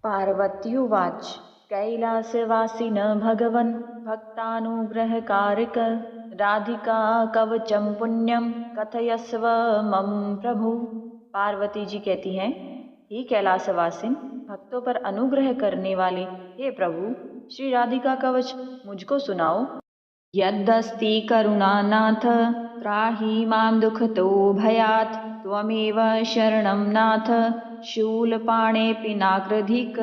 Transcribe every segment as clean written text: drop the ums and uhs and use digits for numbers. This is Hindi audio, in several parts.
पार्वत्युवाच कैलासवासिन भगवन् भक्तानुग्रहकारक राधिका कवचं पुण्यं कथयस्व मम प्रभु। पार्वती जी कहती हैं, हे कैलासवासिन, भक्तों पर अनुग्रह करने वाले हे प्रभु, श्री राधिका कवच मुझको सुनाओ। यद्दस्ति करुणानाथ त्राहि मां दुःखतो भयात् त्वमेव शरणं नाथ शूलपाणे पिनाकृधिक।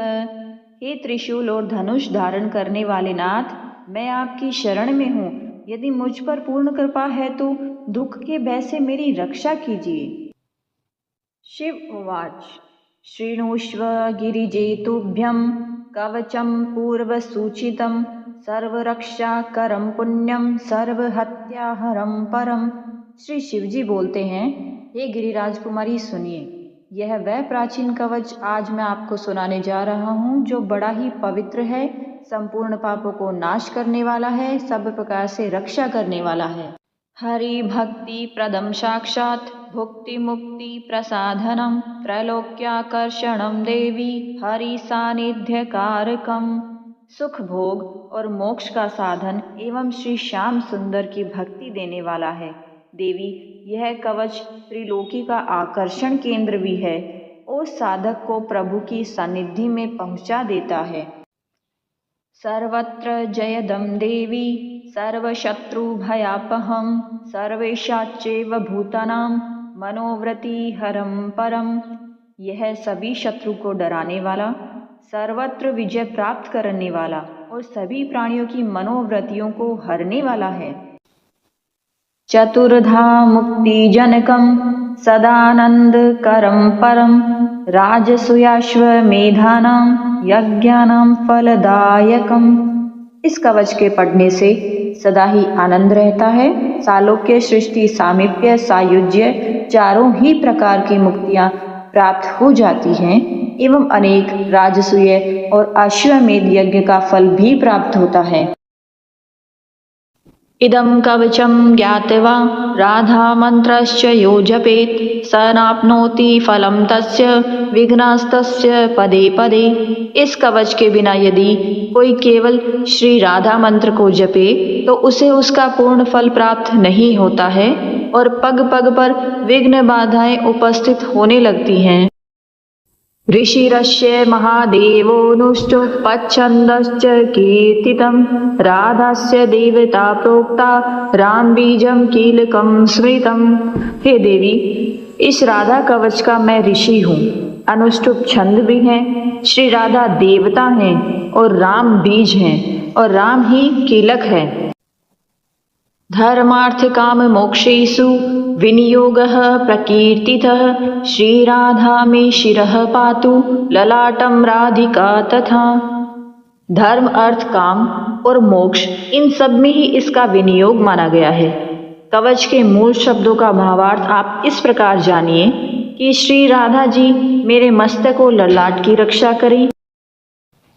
हे त्रिशूल और धनुष धारण करने वाले नाथ, मैं आपकी शरण में हूँ। यदि मुझ पर पूर्ण कृपा है तो दुख के भय से मेरी रक्षा कीजिए। शिव उवाच शृणुष्व गिरिजेतुभ्यं कवचं पूर्वसूचितं सर्वरक्षाकरं पुण्यं सर्वहत्याहरं परम। श्री शिवजी बोलते हैं, हे गिरिराज कुमारी सुनिए, यह वह प्राचीन कवच आज मैं आपको सुनाने जा रहा हूँ जो बड़ा ही पवित्र है, संपूर्ण पापों को नाश करने वाला है, सब प्रकार से रक्षा करने वाला है। हरि भक्ति प्रदम साक्षात् भुक्ति मुक्ति प्रसाधनम त्रैलोक्याकर्षणम देवी हरि सानिध्य कारकम। सुख भोग और मोक्ष का साधन एवं श्री श्याम सुंदर की भक्ति देने वाला है। देवी, यह कवच त्रिलोकी का आकर्षण केंद्र भी है और साधक को प्रभु की सानिध्य में पहुंचा देता है। सर्वत्र जयदम देवी सर्वशत्रु भयापहम सर्वेशाच्चैव भूतानां मनोव्रति हरम परम। यह सभी शत्रु को डराने वाला, सर्वत्र विजय प्राप्त करने वाला और सभी प्राणियों की मनोवृत्तियों को हरने वाला है। चतुर्धा मुक्ति जनकम सदानंद करम परम राजसूयाश्वमेधानां यज्ञानां फलदायकम। इस कवच के पढ़ने से सदा ही आनंद रहता है। सालोक्य, सृष्टि, सामीप्य, सायुज्य चारों ही प्रकार की मुक्तियां प्राप्त हो जाती हैं एवं अनेक राजसूय और अश्वमेध यज्ञ का फल भी प्राप्त होता है। इदं कवचं ज्ञात्वा राधा मंत्रश्च यो जपेत् स नाप्नोति फलं तस्य विघ्नास्तस्य पदे पदे। इस कवच के बिना यदि कोई केवल श्री राधा मंत्र को जपे तो उसे उसका पूर्ण फल प्राप्त नहीं होता है और पग पग पर विघ्न बाधाएं उपस्थित होने लगती हैं। ऋषिरस्य महादेवोऽनुष्टुप् कीर्तितं राधास्य देवता प्रोक्ता राम बीजम कीलकम स्मृतम। हे देवी, इस राधा कवच का मैं ऋषि हूँ। अनुष्टुप छंद भी हैं, श्री राधा देवता हैं और राम बीज हैं और राम ही कीलक है। धर्मार्थ काम मोक्षेषु विनियोगः प्रकीर्तितः श्रीराधा मे शिरः पातु ललाटं राधिका तथा। धर्म, अर्थ, काम और मोक्ष, इन सब में ही इसका विनियोग माना गया है। कवच के मूल शब्दों का भावार्थ आप इस प्रकार जानिए कि श्री राधा जी मेरे मस्तक और ललाट की रक्षा करें।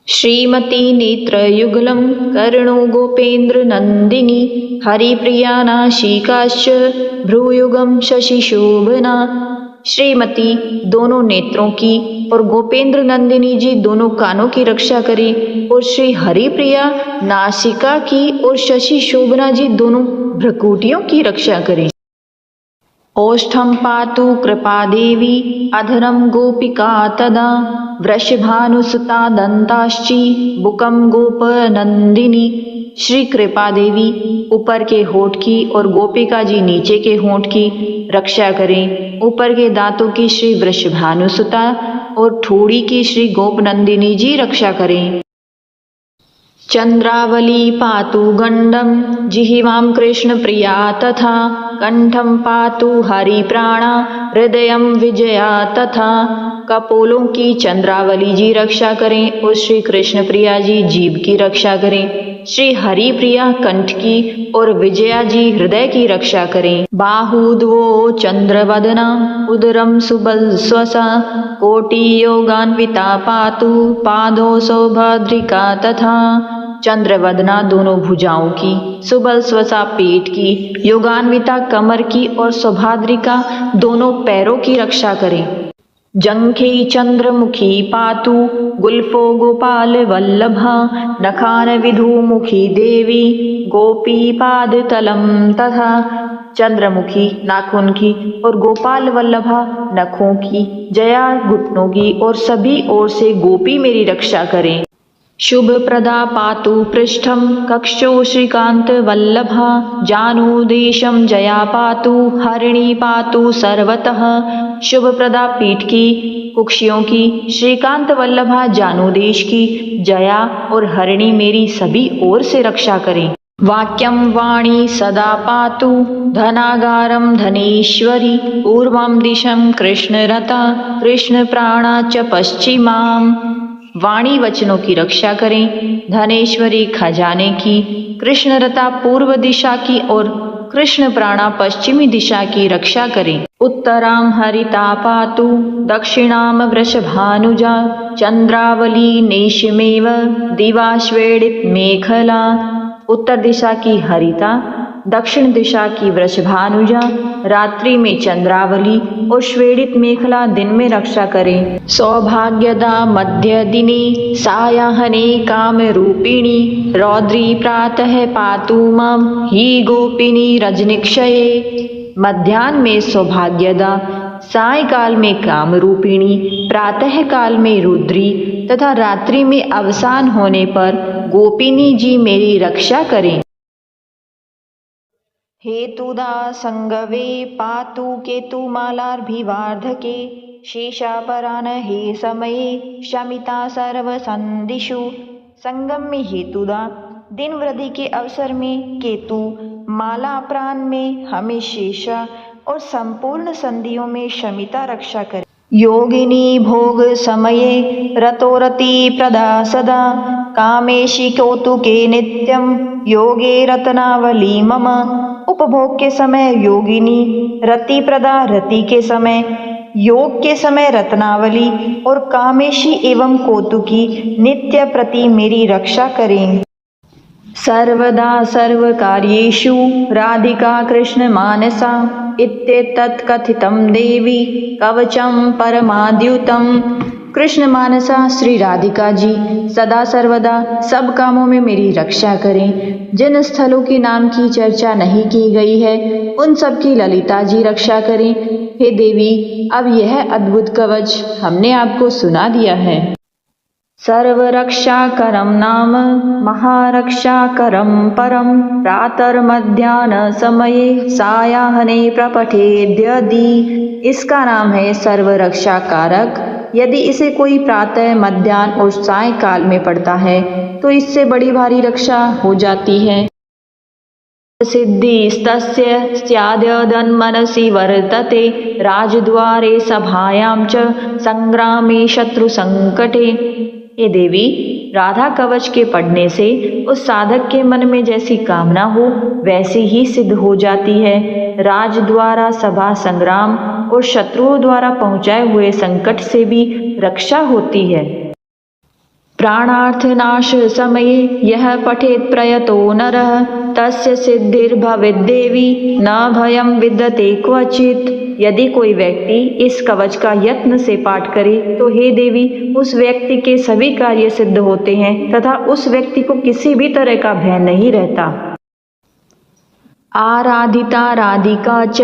श्रीमती नेत्रयुगलं कर्णो गोपेन्द्र नंदिनी हरिप्रिया नाशिकाश्च भ्रूयुगम शशिशोभना। श्रीमती दोनों नेत्रों की और गोपेंद्र नंदिनी जी दोनों कानों की रक्षा करें और श्री हरिप्रिया नासिका की और शशि शोभना जी दोनों भ्रकुटियों की रक्षा करें। ओष्ठं पातु कृपा देवी अधरं गोपिका तदा वृषभानुसुता दंताश्ची बुकम गोप नंदिनी। श्री कृपा देवी ऊपर के होठ की और गोपिका जी नीचे के होठ की रक्षा करें। ऊपर के दांतों की श्री वृषभानुसुता और ठोड़ी की श्री गोप नंदिनी जी रक्षा करें। चंद्रावली पातु गंडम जिह्वां कृष्ण प्रिया तथा कंठम पातु हरि प्राणा हृदयम विजया तथा। कपोलों की चंद्रावली जी रक्षा करें और श्री कृष्ण प्रिया जी जीभ की रक्षा करें। श्री हरि प्रिया कंठ की और विजया जी हृदय की रक्षा करें। बाहुद्वो चंद्रवदना उदरम सुबल स्वसा कोटि योगान्विता पातु पादो सौभद्रिका तथा। चंद्रवदना दोनों भुजाओं की, सुबल स्वसा पेट की, योगान्विता कमर की और सौभाद्रिका दोनों पैरों की रक्षा करें। जङ्घे चन्द्रमुखी पातु गुल्फो गोपालवल्लभा नखान विधुमुखी देवी गोपीपादतलं तथा। चंद्रमुखी नाखून की और गोपाल वल्लभा नखों की, जया घुटनों की और सभी ओर से गोपी मेरी रक्षा करें। शुभ प्रदा पातु पृष्ठम कक्षो श्रीकांत वल्लभा जानुदेशम जया पातु हरिणी पातु सर्वतः। शुभ प्रदा पीठ की, कुक्षियों की, श्रीकांत वल्लभा जानुदेश की, जया और हरिणी मेरी सभी ओर से रक्षा करें। वाक्यम वाणी सदा पातु धनागारम धनेश्वरी पूर्वम दिशम कृष्णरता कृष्ण प्राणा च पश्चिमाम। वाणी वचनों की रक्षा करें, धनेश्वरी खजाने की, कृष्णरता पूर्व दिशा की और कृष्ण प्राणा पश्चिमी दिशा की रक्षा करें। उत्तराम हरिता पातु दक्षिणाम वृषभानुजा चंद्रावली नेशमेव दिवाश्वेडित मेखला। उत्तर दिशा की हरिता, दक्षिण दिशा की वृषभानुजा, रात्रि में चंद्रावली और श्वेडित मेखला दिन में रक्षा करें। सौभाग्यदा मध्य दिने सायाहने काम रूपिणी रौद्री प्रातः पातु मम ही गोपिनी रजनिक्षये। मध्याह्न में सौभाग्यदा, सायकाल में काम रूपिणी, प्रातः काल में रुद्री तथा रात्रि में अवसान होने पर गोपिनी जी मेरी रक्षा करें। हेतुदा संगवे पातु केतुमालार्भिवार्धके शेषापरान हे समये शमिता सर्वसंदिषु। संगम में हेतुदा, दिन वृद्धि के अवसर में केतु, माला प्राण में हमें शेषा और संपूर्ण संधियों में शमिता रक्षा करे। योगिनी भोग समये रतोरति प्रदा सदा कामेशी कौतुके नित्यम योगे रत्नावली मम। उपभोग के समय योगिनी, रति प्रदा रति के समय, योग के समय रत्नावली और कामेशी एवं कौतुकी नित्य प्रति मेरी रक्षा करें। सर्वदा सर्वकार्येषु राधिका कृष्ण मानसा इत्येतत् कथितं देवी कवचम परमाद्युतम। कृष्ण मानसा श्री राधिका जी सदा सर्वदा सब कामों में मेरी रक्षा करें। जिन स्थलों के नाम की चर्चा नहीं की गई है उन सब की ललिता जी रक्षा करें। हे देवी, अब यह अद्भुत कवच हमने आपको सुना दिया है। सर्वरक्षाकरं नाम महारक्षाकरं परं प्रातर्मध्याह्न समये सायाहने प्रपठेद्यदि। इसका नाम है सर्वरक्षाकारक। यदि इसे कोई प्रातः, मध्याह्न और सायंकाल में पढ़ता है तो इससे बड़ी भारी रक्षा हो जाती है। सिद्धिस्तस्य स्याद्यदन्मनसि वर्तते राजद्वारे सभायां च संग्रामे शत्रु संकटे। ये देवी, राधा कवच के पढ़ने से उस साधक के मन में जैसी कामना हो वैसी ही सिद्ध हो जाती है। राज द्वारा सभा संग्राम और शत्रुओं द्वारा पहुंचाए हुए संकट से भी रक्षा होती है। प्राणार्थनाश समये यह पठेत प्रयतो नरः तस्य सिद्धिर्भवेद्देवी न भयं विद्यते क्वचित्। यदि कोई व्यक्ति इस कवच का यत्न से पाठ करे तो हे देवी, उस व्यक्ति के सभी कार्य सिद्ध होते हैं तथा उस व्यक्ति को किसी भी तरह का भय नहीं रहता। आराधिता राधिका च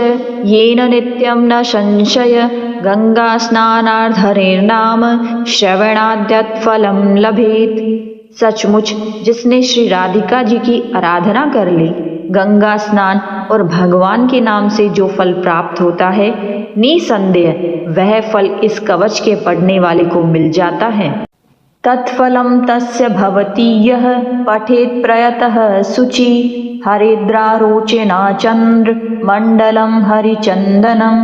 येन नित्यं न संशय गंगा स्नानार्धरेर्नाम श्रवणाद्यत् फलं लभेत। सचमुच जिसने श्री राधिका जी की आराधना कर ली, गंगा स्नान और भगवान के नाम से जो फल प्राप्त होता है, निसंदेह वह फल इस कवच के पढ़ने वाले को मिल जाता है। तत्फलं तस्य भवति यः पठेत् प्रयतः शुचि हरिद्रारोचना चंद्र मंडलम हरिचंदनम।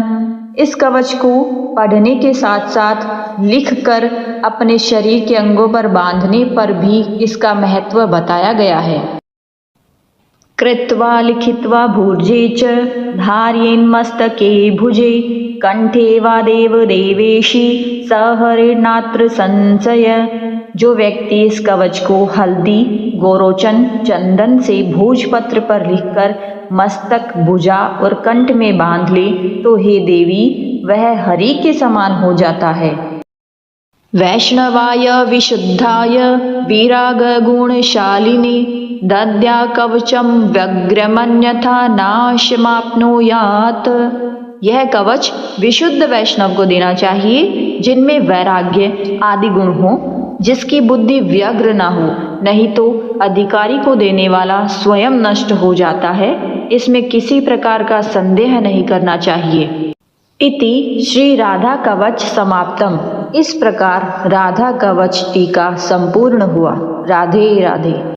इस कवच को पढ़ने के साथ साथ लिखकर अपने शरीर के अंगों पर बांधने पर भी इसका महत्व बताया गया है। कृत्वा लिखित्वा भुजे च धार्येन् मस्तके भुजे कंठे वा देव देवेशी सहरिनात्र संशय। जो व्यक्ति इस कवच को हल्दी, गोरोचन, चंदन से भोजपत्र पर लिखकर मस्तक, भुजा और कंठ में बांध ले तो हे देवी, वह हरि के समान हो जाता है। वैष्णवाय विशुद्धाय विराग गुणशालिनी दद्या कवचम व्यग्रमन्यथा नाशमाप्नुयात्। यह कवच विशुद्ध वैष्णव को देना चाहिए जिनमें वैराग्य आदि गुण हो, जिसकी बुद्धि व्यग्र ना हो, नहीं तो अधिकारी को देने वाला स्वयं नष्ट हो जाता है। इसमें किसी प्रकार का संदेह नहीं करना चाहिए। इति श्री राधा कवच समाप्तम। इस प्रकार राधा कवच टीका संपूर्ण हुआ। राधे राधे।